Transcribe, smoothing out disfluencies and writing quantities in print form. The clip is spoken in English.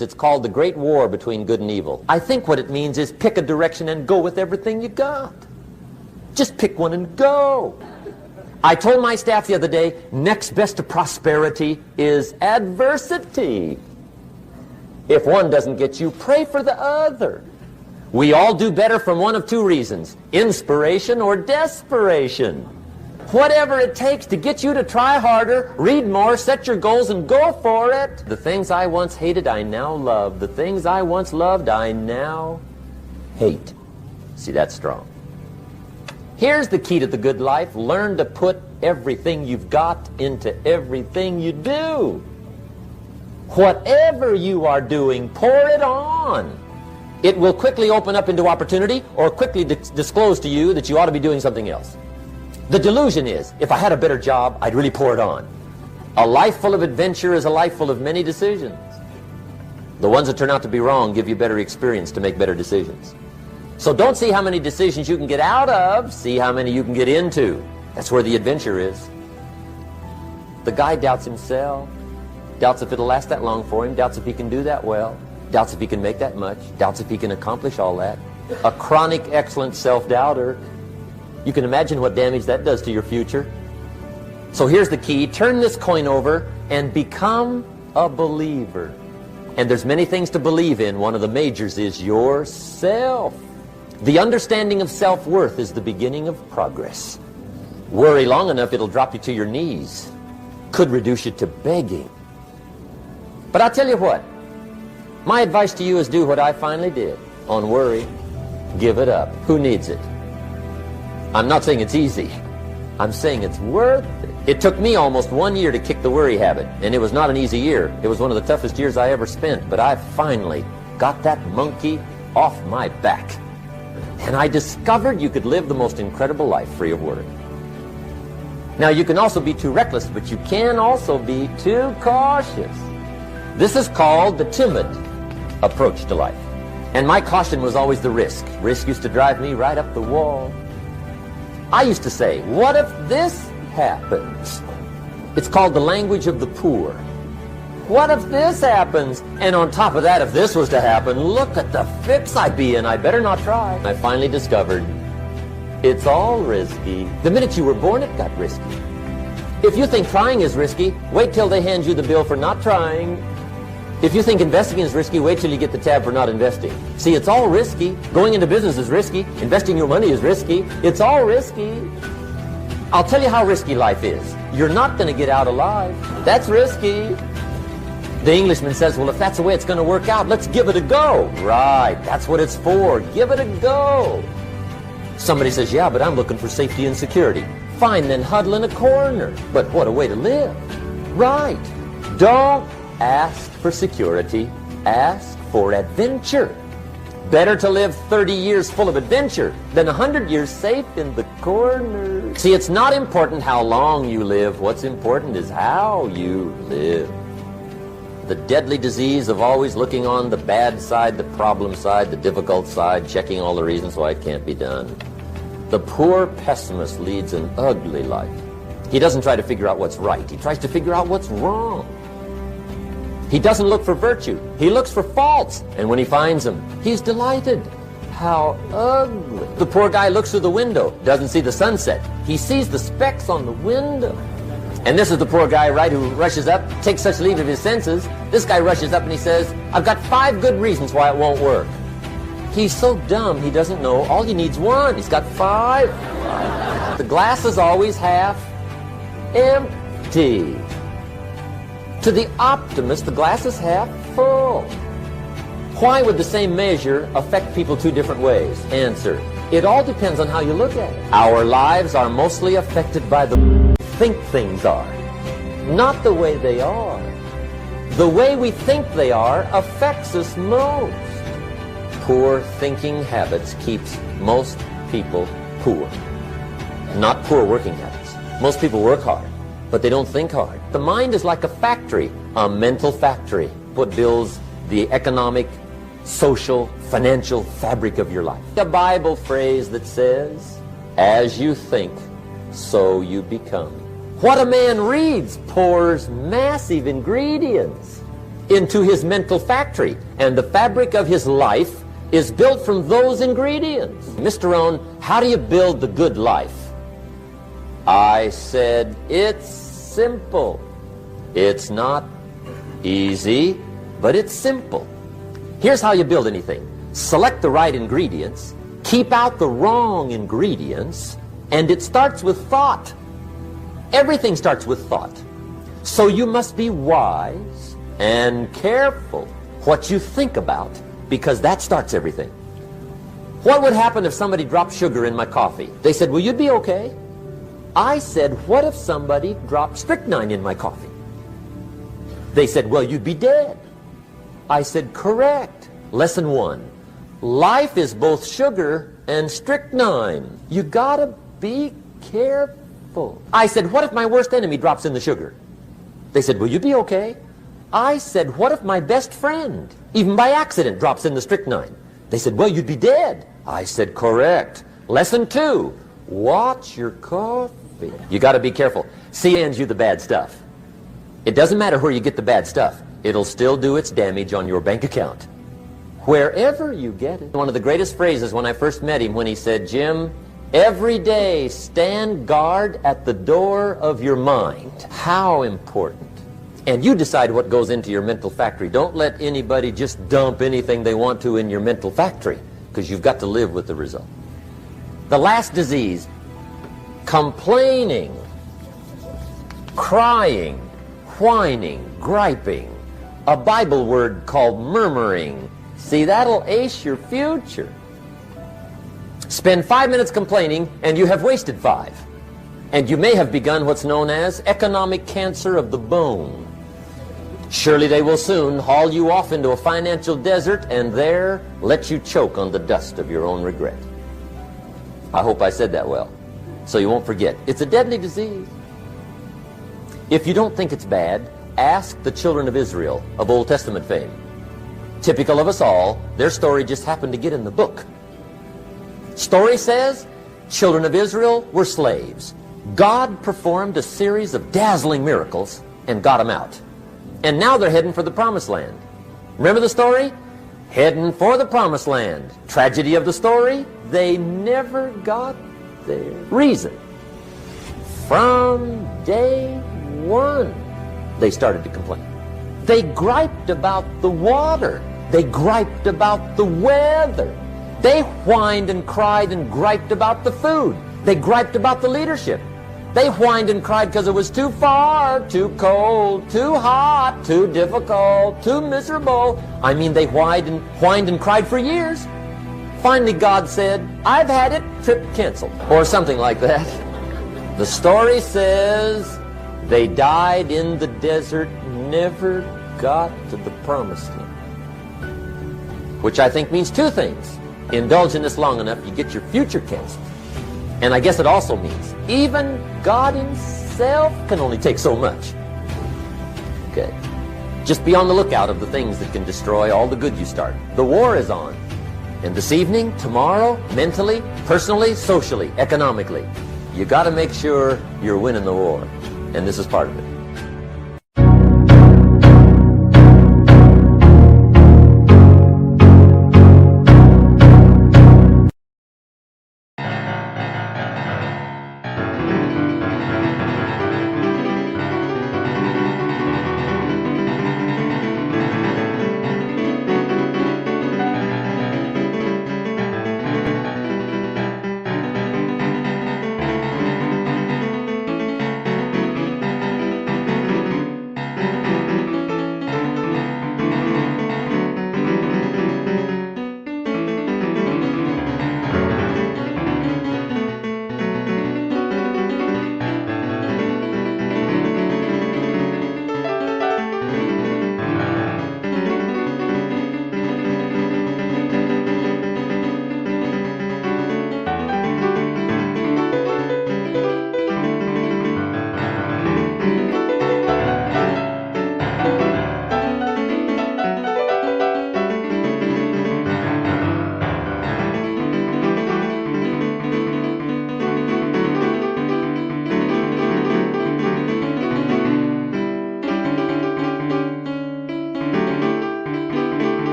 It's called the Great War between good and evil. I think what it means is pick a direction and go with everything you got. Just pick one and go. I told my staff the other day, next best to prosperity is adversity. If one doesn't get you, pray for the other. We all do better from one of two reasons, inspiration or desperation. Whatever it takes to get you to try harder, read more, set your goals, and go for it. The things I once hated, I now love. The things I once loved, I now hate. See, that's strong. Here's the key to the good life. Learn to put everything you've got into everything you do. Whatever you are doing, pour it on. It will quickly open up into opportunity or quickly disclose to you that you ought to be doing something else. The delusion is, if I had a better job, I'd really pour it on. A life full of adventure is a life full of many decisions. The ones that turn out to be wrong give you better experience to make better decisions. So don't see how many decisions you can get out of, see how many you can get into. That's where the adventure is. The guy doubts himself, doubts if it'll last that long for him, doubts if he can do that well, doubts if he can make that much, doubts if he can accomplish all that. A chronic, excellent self-doubter. You can imagine what damage that does to your future. So here's the key. Turn this coin over and become a believer. And there's many things to believe in. One of the majors is yourself. The understanding of self-worth is the beginning of progress. Worry long enough, it'll drop you to your knees. Could reduce you to begging. But I'll tell you what. My advice to you is do what I finally did. On worry, give it up. Who needs it? I'm not saying it's easy. I'm saying it's worth it. It took me almost 1 year to kick the worry habit, and it was not an easy year. It was one of the toughest years I ever spent, but I finally got that monkey off my back. And I discovered you could live the most incredible life free of worry. Now, you can also be too reckless, but you can also be too cautious. This is called the timid approach to life. And my caution was always the risk. Risk used to drive me right up the wall. I used to say, what if this happens? It's called the language of the poor. What if this happens? And on top of that, if this was to happen, look at the fix I'd be in. I better not try. I finally discovered it's all risky. The minute you were born, it got risky. If you think trying is risky, wait till they hand you the bill for not trying. If you think investing is risky, wait till you get the tab for not investing. See, it's all risky. Going into business is risky. Investing your money is risky. It's all risky. I'll tell you how risky life is. You're not going to get out alive. That's risky. The Englishman says, well, if that's the way it's going to work out, let's give it a go. Right, that's what it's for. Give it a go. Somebody says, yeah, but I'm looking for safety and security. Fine, then huddle in a corner. But what a way to live. Right. Don't ask for security. Ask for adventure. Better to live 30 years full of adventure than 100 years safe in the corner. See, it's not important how long you live. What's important is how you live. The deadly disease of always looking on the bad side, the problem side, the difficult side, checking all the reasons why it can't be done. The poor pessimist leads an ugly life. He doesn't try to figure out what's right. He tries to figure out what's wrong. He doesn't look for virtue. He looks for faults. And when he finds them, he's delighted. How ugly. The poor guy looks through the window, doesn't see the sunset. He sees the specks on the window. And this is the poor guy, right, who rushes up, takes such leave of his senses. This guy rushes up and he says, I've got 5 good reasons why it won't work. He's so dumb he doesn't know. All he needs 1. He's got 5. The glass is always half empty. To the optimist, the glass is half full. Why would the same measure affect people 2 different ways? Answer, it all depends on how you look at it. Our lives are mostly affected by the way we think things are, not the way they are. The way we think they are affects us most. Poor thinking habits keeps most people poor. Not poor working habits. Most people work hard, but they don't think hard. The mind is like a factory, a mental factory. What builds the economic, social, financial fabric of your life. A Bible phrase that says, as you think, so you become. What a man reads pours massive ingredients. into his mental factory, and the fabric of his life is built from those ingredients. Mr. Rohn, how do you build the good life? I said, it's simple. It's not easy, but it's simple. Here's how you build anything. Select the right ingredients, keep out the wrong ingredients, and it starts with thought. Everything starts with thought. So you must be wise and careful what you think about, because that starts everything. What would happen if somebody dropped sugar in my coffee? They said, well, you'd be okay. I said, what if somebody dropped strychnine in my coffee? They said, well, you'd be dead. I said, correct. Lesson 1. Life is both sugar and strychnine. You gotta be careful. I said, what if my worst enemy drops in the sugar? They said, will you be okay? I said, what if my best friend, even by accident, drops in the strychnine? They said, well, you'd be dead. I said, correct. Lesson 2, watch your coffee. You gotta be careful. See, it hands you the bad stuff. It doesn't matter where you get the bad stuff. It'll still do its damage on your bank account. Wherever you get it. One of the greatest phrases when I first met him, when he said, Jim, every day stand guard at the door of your mind. How important. And you decide what goes into your mental factory. Don't let anybody just dump anything they want to in your mental factory, because you've got to live with the result. The last disease, complaining, crying, whining, griping. A Bible word called murmuring. See, that'll ace your future. Spend 5 minutes complaining, and you have wasted 5. And you may have begun what's known as economic cancer of the bone. Surely they will soon haul you off into a financial desert and there let you choke on the dust of your own regret. I hope I said that well, so you won't forget. It's a deadly disease. If you don't think it's bad, ask the children of Israel of Old Testament fame. Typical of us all, their story just happened to get in the book. Story says, children of Israel were slaves. God performed a series of dazzling miracles and got them out. And now they're heading for the promised land. Remember the story? Heading for the promised land. Tragedy of the story, they never got there. Reason. From day one, they started to complain. They griped about the water. They griped about the weather. They whined and cried and griped about the food. They griped about the leadership. They whined and cried because it was too far, too cold, too hot, too difficult, too miserable. I mean, they whined and cried for years. Finally, God said, I've had it, trip canceled, or something like that. The story says they died in the desert, never got to the promised land. Which I think means 2 things. Indulge in this long enough, you get your future canceled. And I guess it also means even God himself can only take so much. Okay. Just be on the lookout of the things that can destroy all the good you start. The war is on. And this evening, tomorrow, mentally, personally, socially, economically, you got to make sure you're winning the war. And this is part of it.